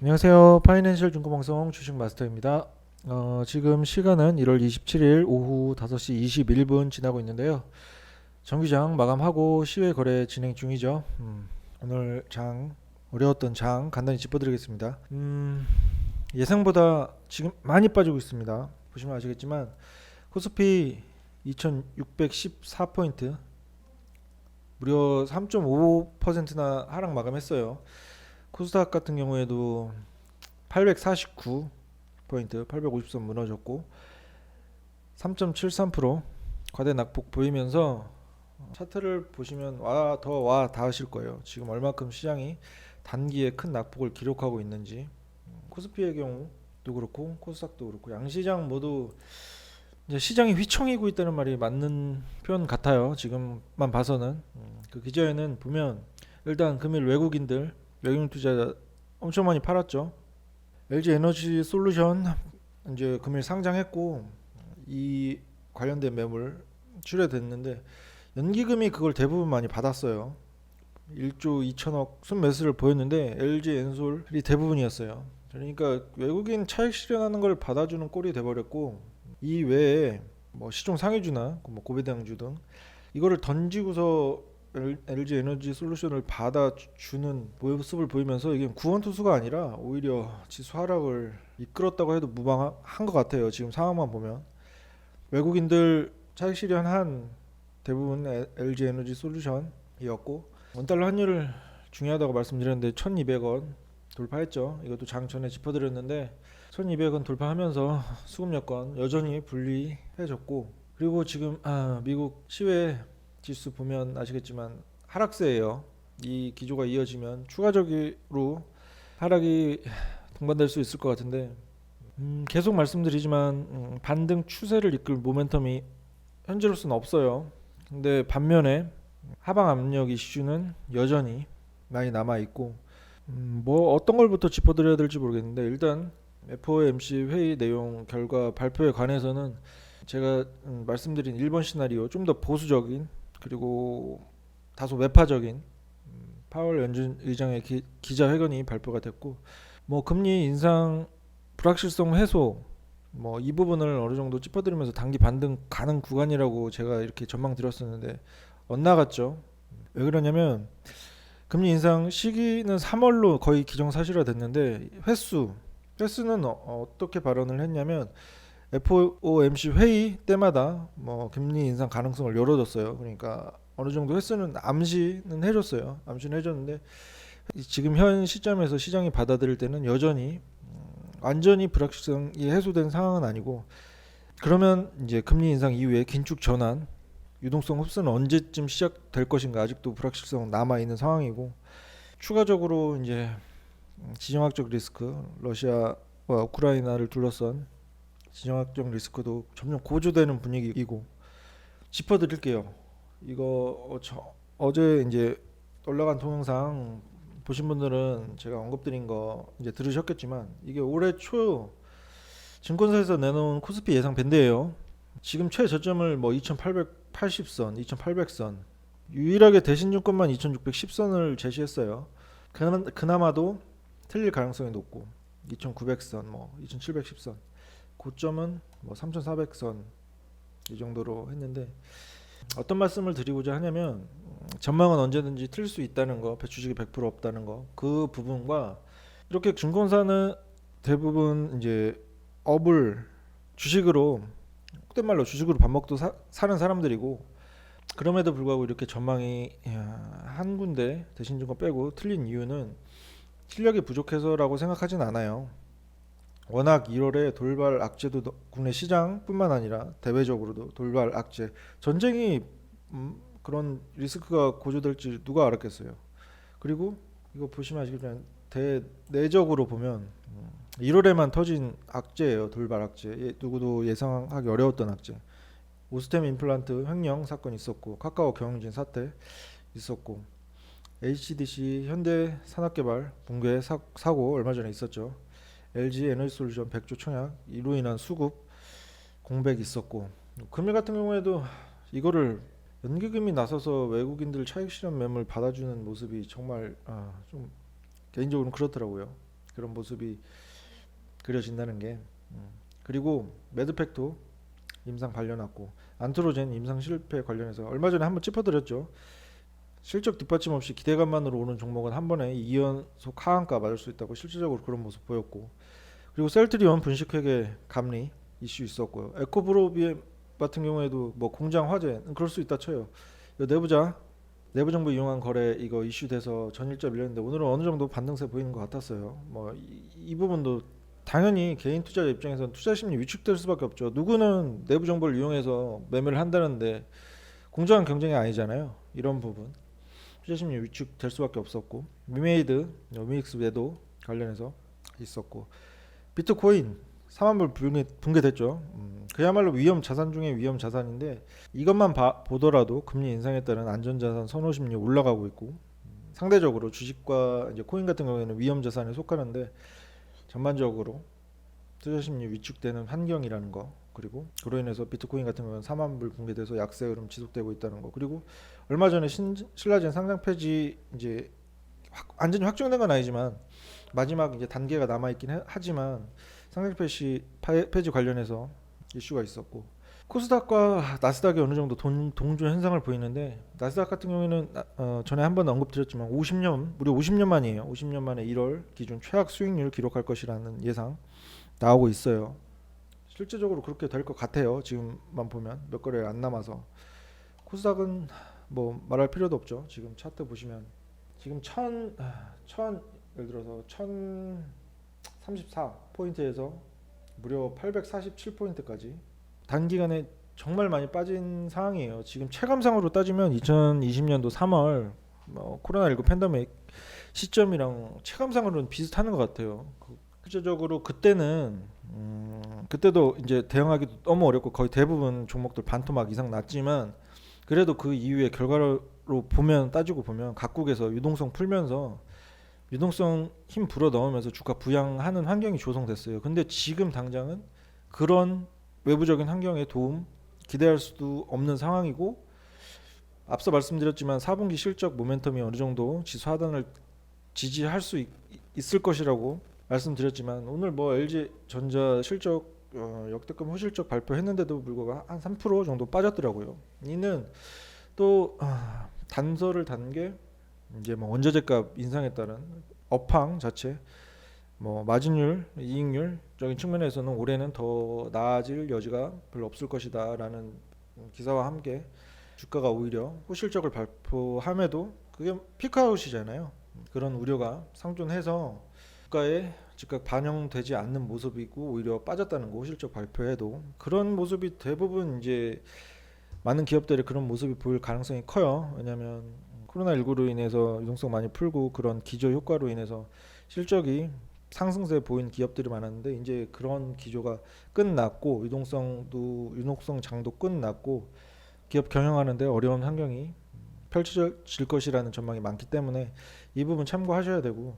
안녕하세요. 파이낸셜 중고방송 주식 마스터입니다. 지금 시간은 1월 27일 오후 5시 21분 지나고 있는데요. 정규장 마감하고 시외 거래 진행 중이죠. 오늘 어려웠던 장 간단히 짚어드리겠습니다. 예상보다 지금 많이 빠지고 있습니다. 보시면 아시겠지만 코스피 2614포인트 무려 3.5%나 하락 마감했어요. 코스닥 같은 경우에도 849포인트 850선 무너졌고 3.73% 과대 낙폭 보이면서 차트를 보시면 더 닿으실 거예요. 지금 얼마큼 시장이 단기에 큰 낙폭을 기록하고 있는지. 코스피의 경우도 그렇고 코스닥도 그렇고 양시장 모두 이제 시장이 휘청이고 있다는 말이 맞는 표현 같아요. 지금만 봐서는. 그 기저에는 보면 일단 금일 외국인들 외국인 투자자 엄청 많이 팔았죠. LG 에너지 솔루션 이제 금일 상장했고 이 관련된 매물 출회됐는데 연기금이 그걸 대부분 많이 받았어요. 1조 2천억 순매수를 보였는데 LG 엔솔이 대부분이었어요. 그러니까 외국인 차익 실현하는 걸 받아주는 꼴이 돼버렸고 이 외에 뭐 시총 상위주나 뭐 고배당주 등 이거를 던지고서 LG 에너지 솔루션을 받아주는 모습을 보이면서 이게 구원투수가 아니라 오히려 지수 하락을 이끌었다고 해도 무방한 것 같아요. 지금 상황만 보면 외국인들 차익 실현한 대부분 LG 에너지 솔루션이었고 원달러 환율을 중요하다고 말씀드렸는데 1,200원 돌파했죠. 이것도 장 전에 짚어드렸는데 1,200원 돌파하면서 수급 여건 여전히 불리해졌고 그리고 지금 미국 시외 지수 보면 아시겠지만 하락세예요. 이 기조가 이어지면 추가적으로 하락이 동반될 수 있을 것 같은데 계속 말씀드리지만 반등 추세를 이끌 모멘텀이 현재로서는 없어요. 근데 반면에 하방 압력 이슈는 여전히 많이 남아 있고 뭐 어떤 걸부터 짚어드려야 될지 모르겠는데 일단 FOMC 회의 내용 결과 발표에 관해서는 제가 말씀드린 1번 시나리오 좀 더 보수적인 그리고 다소 매파적인 파월 연준 의장의 기자회견이 발표가 됐고 뭐 금리 인상 불확실성 해소 뭐 이 부분을 어느 정도 짚어드리면서 단기 반등 가능 구간이라고 제가 이렇게 전망 드렸었는데 엇나갔죠. 왜 그러냐면 금리 인상 시기는 3월로 거의 기정사실화 됐는데 횟수는 어떻게 발언을 했냐면 FOMC 회의 때마다 뭐 금리 인상 가능성을 열어줬어요. 그러니까 어느 정도 횟수는 암시는 해줬어요. 암시는 해줬는데 지금 현 시점에서 시장이 받아들일 때는 여전히 완전히 불확실성이 해소된 상황은 아니고 그러면 이제 금리 인상 이후에 긴축 전환 유동성 흡수는 언제쯤 시작될 것인가 아직도 불확실성 남아 있는 상황이고 추가적으로 이제 지정학적 리스크 러시아와 우크라이나를 둘러싼 지정학적 리스크도 점점 고조되는 분위기이고 짚어드릴게요. 이거 어제 이제 올라간 동영상 보신 분들은 제가 언급드린 거 이제 들으셨겠지만 이게 올해 초 증권사에서 내놓은 코스피 예상 밴드예요. 지금 최저점을 뭐 2,880선, 2,800선 유일하게 대신증권만 2,610선을 제시했어요. 그나마도 틀릴 가능성이 높고 2,900선, 뭐 2,710선 고점은 뭐 3,400선 이 정도로 했는데 어떤 말씀을 드리고자 하냐면 전망은 언제든지 틀릴 수 있다는 거, 배추식이 100% 없다는 거, 그 부분과 이렇게 증권사는 대부분 이제 업을 주식으로 속된 말로 주식으로 밥 먹도 사는 사람들이고 그럼에도 불구하고 이렇게 전망이 한 군데 대신증권 빼고 틀린 이유는 실력이 부족해서라고 생각하진 않아요. 워낙 1월에 돌발 악재도 국내 시장뿐만 아니라 대외적으로도 돌발 악재 전쟁이 그런 리스크가 고조될지 누가 알았겠어요. 그리고 이거 보시면 아시겠지만 대내적으로 보면 1월에만 터진 악재예요. 돌발 악재. 누구도 예상하기 어려웠던 악재. 오스템 임플란트 횡령 사건 있었고 카카오 경영진 사태 있었고 HDC 현대 산업개발 붕괴 사고 얼마 전에 있었죠. LG 에너지솔루션 100조 청약 이로 인한 수급 공백 있었고 금일 같은 경우에도 이거를 연기금이 나서서 외국인들 차익 실현 매물 받아주는 모습이 정말 좀 개인적으로는 그렇더라고요. 그런 모습이 그려진다는 게. 그리고 매드팩도 임상 발려났고 안트로젠 임상 실패 관련해서 얼마 전에 한번 짚어드렸죠. 실적 뒷받침 없이 기대감만으로 오는 종목은 한 번에 2연속 하한가 맞을 수 있다고 실질적으로 그런 모습 보였고, 그리고 셀트리온 분식회계 감리 이슈 있었고요. 에코브로비엠 같은 경우에도 뭐 공장 화재 그럴 수 있다 쳐요. 내부 정보 이용한 거래 이거 이슈돼서 전일자 밀렸는데 오늘은 어느 정도 반등세 보이는 것 같았어요. 뭐 이 부분도 당연히 개인 투자자 입장에서는 투자 심리 위축될 수밖에 없죠. 누구는 내부 정보를 이용해서 매매를 한다는데 공정한 경쟁이 아니잖아요. 이런 부분 투자 심리 위축될 수밖에 없었고, 미메이드, 미믹스 외도 관련해서 있었고, 비트코인 4만 불 붕괴됐죠. 그야말로 위험 자산 중에 위험 자산인데 이것만 보더라도 금리 인상에 따른 안전자산 선호 심리 올라가고 있고, 상대적으로 주식과 이제 코인 같은 경우에는 위험 자산에 속하는데 전반적으로 투자 심리 위축되는 환경이라는 거, 그리고 그로 인해서 비트코인 같은 경우는 4만 불 붕괴돼서 약세 흐름 지속되고 있다는 거, 그리고 얼마 전에 신라젠 상장 폐지 이제 완전히 확정된 건 아니지만 마지막 이제 단계가 남아 있긴 하지만 상장 폐지 관련해서 이슈가 있었고, 코스닥과 나스닥이 어느 정도 동조 현상을 보이는데 나스닥 같은 경우에는 전에 한번 언급드렸지만 무려 50년 만이에요. 50년 만에 1월 기준 최악 수익률 기록할 것이라는 예상 나오고 있어요. 실제적으로 그렇게 될 것 같아요. 지금만 보면 몇 거래 안 남아서. 코스닥은 뭐 말할 필요도 없죠. 지금 차트 보시면 지금 예를 들어서 1034 포인트에서 무려 847포인트까지 단기간에 정말 많이 빠진 상황이에요. 지금 체감상으로 따지면 2020년도 3월 코로나19 팬데믹 시점이랑 체감상으로는 비슷한 것 같아요. 실제적으로 그때도 이제 대응하기도 너무 어렵고 거의 대부분 종목들 반토막 이상 났지만, 그래도 그 이후에 결과로 따지고 보면 각국에서 유동성 풀면서 유동성 힘 불어 넣으면서 주가 부양하는 환경이 조성됐어요. 근데 지금 당장은 그런 외부적인 환경의 도움 기대할 수도 없는 상황이고, 앞서 말씀드렸지만 4분기 실적 모멘텀이 어느 정도 지수 하단을 지지할 수 있을 것이라고 말씀드렸지만, 오늘 뭐 LG전자 실적 역대급 호실적 발표했는데도 불구하고 한 3% 정도 빠졌더라고요. 이는 또 단서를 단 게 이제 뭐 원자재값 인상에 따른 업황 자체, 뭐 마진율, 이익률적인 측면에서는 올해는 더 나아질 여지가 별로 없을 것이다라는 기사와 함께 주가가 오히려 호실적을 발표함에도 그게 피크아웃이잖아요. 그런 우려가 상존해서 주가에 즉각 반영되지 않는 모습이고 오히려 빠졌다는 거, 호실적 발표에도 그런 모습이 대부분 이제 많은 기업들이 그런 모습이 보일 가능성이 커요. 왜냐하면 코로나19로 인해서 유동성 많이 풀고 그런 기저 효과로 인해서 실적이 상승세 보인 기업들이 많았는데 이제 그런 기조가 끝났고 유동성 장도 끝났고 기업 경영하는데 어려운 환경이 펼쳐질 것이라는 전망이 많기 때문에 이 부분 참고하셔야 되고,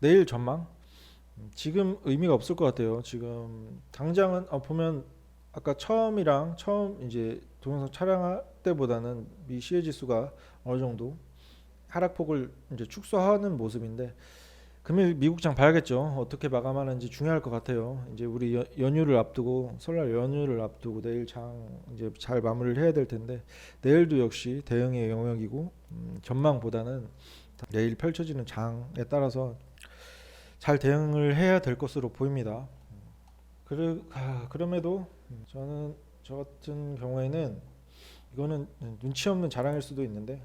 내일 전망 지금 의미가 없을 것 같아요. 지금 당장은 보면 아까 처음 이제 동영상 촬영할 때보다는 미 시의 지수가 어느 정도 하락폭을 이제 축소하는 모습인데 금일 미국장 봐야겠죠. 어떻게 마감하는지 중요할 것 같아요. 이제 우리 연휴를 앞두고 설날 연휴를 앞두고 내일 장 이제 잘 마무리를 해야 될 텐데 내일도 역시 대응의 영역이고 전망보다는 내일 펼쳐지는 장에 따라서 잘 대응을 해야 될 것으로 보입니다. 그럼에도 저 같은 경우에는 이거는 눈치 없는 자랑일 수도 있는데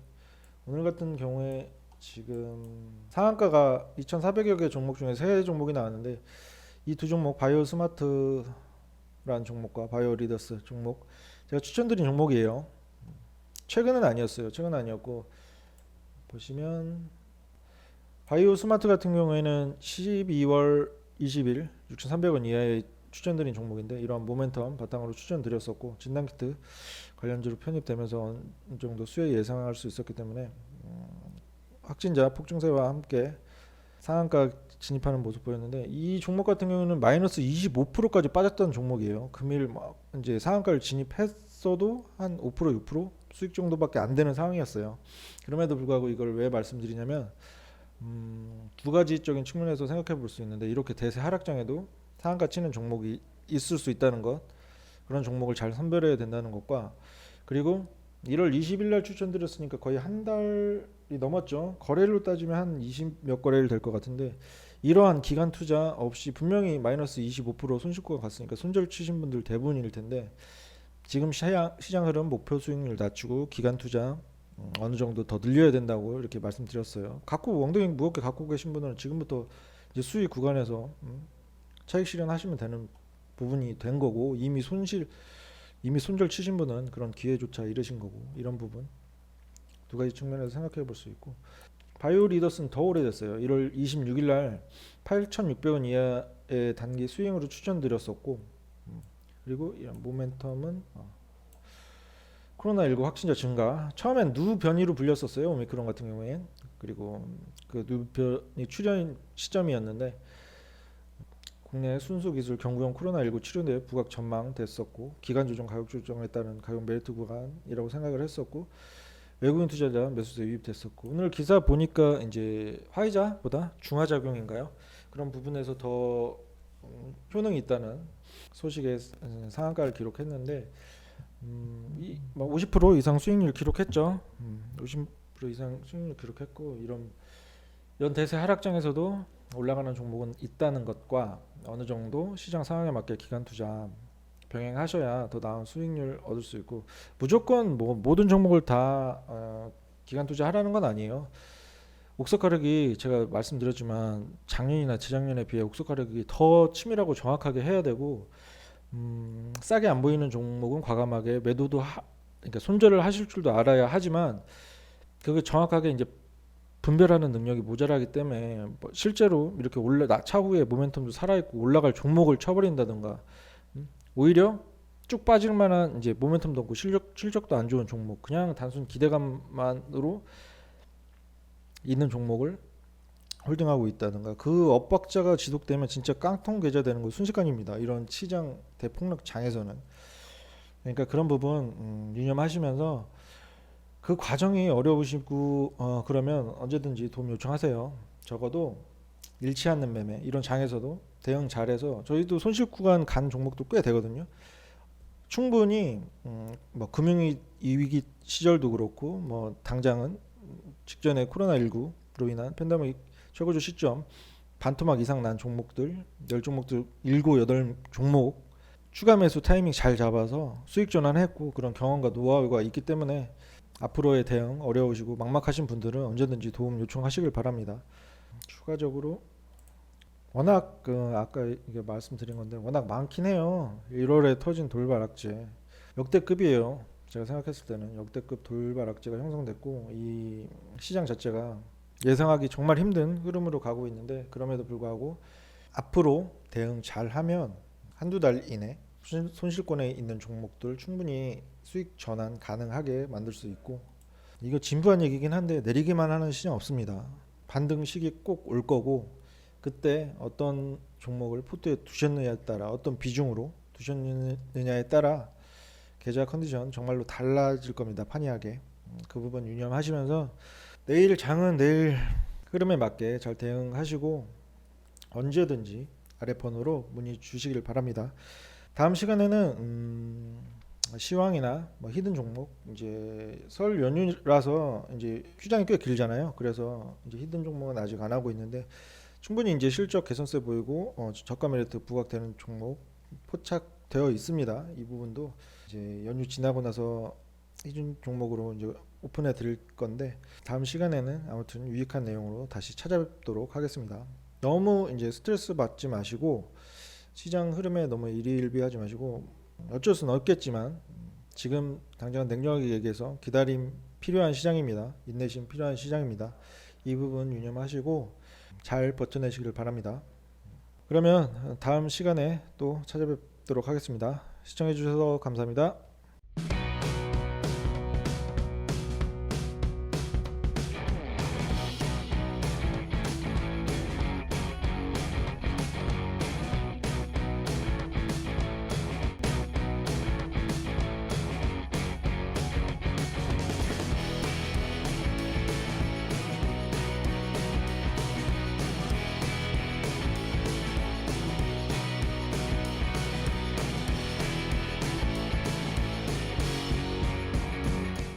오늘 같은 경우에 지금 상한가가 2,400여 개 종목 중에 3종목이 나왔는데 이 두 종목 바이오 스마트라는 종목과 바이오 리더스 종목 제가 추천드린 종목이에요. 최근은 아니었고 보시면 바이오 스마트 같은 경우에는 12월 20일 6,300원 이하의 추천드린 종목인데 이러한 모멘텀 바탕으로 추천드렸었고 진단키트 관련주로 편입되면서 어느 정도 수혜 예상할 수 있었기 때문에 확진자 폭증세와 함께 상한가 진입하는 모습 보였는데 이 종목 같은 경우는 마이너스 25%까지 빠졌던 종목이에요. 금일 막 이제 상한가를 진입했어도 한 5% 6% 수익 정도밖에 안 되는 상황이었어요. 그럼에도 불구하고 이걸 왜 말씀드리냐면 두 가지적인 측면에서 생각해 볼 수 있는데 이렇게 대세 하락장에도 상한가 치는 종목이 있을 수 있다는 것, 그런 종목을 잘 선별해야 된다는 것과 그리고 1월 20일 날 추천드렸으니까 거의 한 달이 넘었죠. 거래로 따지면 한 20 몇 거래일 될 것 같은데 이러한 기간 투자 없이 분명히 마이너스 25% 손실가가 갔으니까 손절 치신 분들 대부분일 텐데 지금 시장 흐름 목표 수익률 낮추고 기간 투자 어느 정도 더 늘려야 된다고 이렇게 말씀드렸어요. 갖고 엉덩이 무겁게 갖고 계신 분들은 지금부터 이제 수익 구간에서 차익 실현하시면 되는 부분이 된 거고 이미 손절 치신 분은 그런 기회조차 잃으신 거고 이런 부분 두 가지 측면에서 생각해 볼 수 있고 바이오 리더스는 더 오래됐어요. 1월 26일 날 8,600원 이하의 단기 스윙으로 추천드렸었고 그리고 이런 모멘텀은 코로나19 확진자 증가 처음엔 누 변이로 불렸었어요. 오미크론 같은 경우엔 그리고 그 누 변이 출현 시점이었는데 국내 순수 기술 경구용 코로나19 치료제 부각 전망됐었고 기간 조정 가격 조정에 따른 가격 메리트 구간이라고 생각을 했었고 외국인 투자자 매수세 유입됐었고 오늘 기사 보니까 이제 화이자보다 중화작용인가요? 그런 부분에서 더 효능이 있다는 소식에 상한가를 기록했는데 50% 이상 수익률 기록했죠. 50% 이상 수익률 기록했고 이런 대세 하락장에서도 올라가는 종목은 있다는 것과 어느 정도 시장 상황에 맞게 기간 투자 병행하셔야 더 나은 수익률 얻을 수 있고 무조건 뭐 모든 종목을 다 기간 투자하라는 건 아니에요. 옥석 가격이 제가 말씀드렸지만 작년이나 재작년에 비해 옥석 가격이 더 치밀하고 정확하게 해야 되고 싸게 안 보이는 종목은 과감하게 그러니까 손절을 하실 줄도 알아야 하지만 그게 정확하게 이제 분별하는 능력이 모자라기 때문에 뭐 실제로 이렇게 차후에 모멘텀도 살아있고 올라갈 종목을 쳐버린다든가 오히려 쭉 빠질 만한 이제 모멘텀도 없고 실적도 안 좋은 종목 그냥 단순 기대감만으로 있는 종목을 홀딩하고 있다든가 그 엇박자가 지속되면 진짜 깡통 계좌 되는 거 순식간입니다. 이런 시장 대폭락 장에서는 그러니까 그런 부분 유념하시면서 그 과정이 어려우시고 그러면 언제든지 도움 요청하세요. 적어도 잃지 않는 매매 이런 장에서도 대응 잘해서 저희도 손실 구간 간 종목도 꽤 되거든요. 충분히 뭐 금융위기 시절도 그렇고 뭐 당장은 직전에 코로나19로 인한 팬데믹 최고조 시점 반토막 이상 난 종목들 10종목들 7, 8종목 추가 매수 타이밍 잘 잡아서 수익 전환했고 그런 경험과 노하우가 있기 때문에 앞으로의 대응 어려우시고 막막하신 분들은 언제든지 도움 요청하시길 바랍니다. 추가적으로 워낙 아까 이게 말씀드린 건데 워낙 많긴 해요. 1월에 터진 돌발 악재 역대급이에요. 제가 생각했을 때는 역대급 돌발 악재가 형성됐고 이 시장 자체가 예상하기 정말 힘든 흐름으로 가고 있는데 그럼에도 불구하고 앞으로 대응 잘하면 한두 달 이내 손실권에 있는 종목들 충분히 수익 전환 가능하게 만들 수 있고 이거 진부한 얘기긴 한데 내리기만 하는 시장 없습니다. 반등 시기 꼭 올 거고 그때 어떤 종목을 포트에 두셨느냐에 따라 어떤 비중으로 두셨느냐에 따라 계좌 컨디션 정말로 달라질 겁니다. 판이하게 그 부분 유념하시면서 내일 장은 내일 흐름에 맞게 잘 대응하시고 언제든지 아래폰으로 문의 주시길 바랍니다. 다음 시간에는 시황이나 뭐 히든 종목 이제 설 연휴라서 이제 휴장이 꽤 길잖아요. 그래서 이제 히든 종목은 아직 안 하고 있는데 충분히 이제 실적 개선세 보이고 저가 메리트 부각되는 종목 포착되어 있습니다. 이 부분도 이제 연휴 지나고 나서 히든 종목으로 이제 오픈해 드릴 건데 다음 시간에는 아무튼 유익한 내용으로 다시 찾아뵙도록 하겠습니다. 너무 이제 스트레스 받지 마시고 시장 흐름에 너무 일희일비하지 마시고 어쩔 수는 없겠지만 지금 당장 냉정하게 얘기해서 기다림 필요한 시장입니다. 인내심 필요한 시장입니다. 이 부분 유념하시고 잘 버텨내시길 바랍니다. 그러면 다음 시간에 또 찾아뵙도록 하겠습니다. 시청해 주셔서 감사합니다.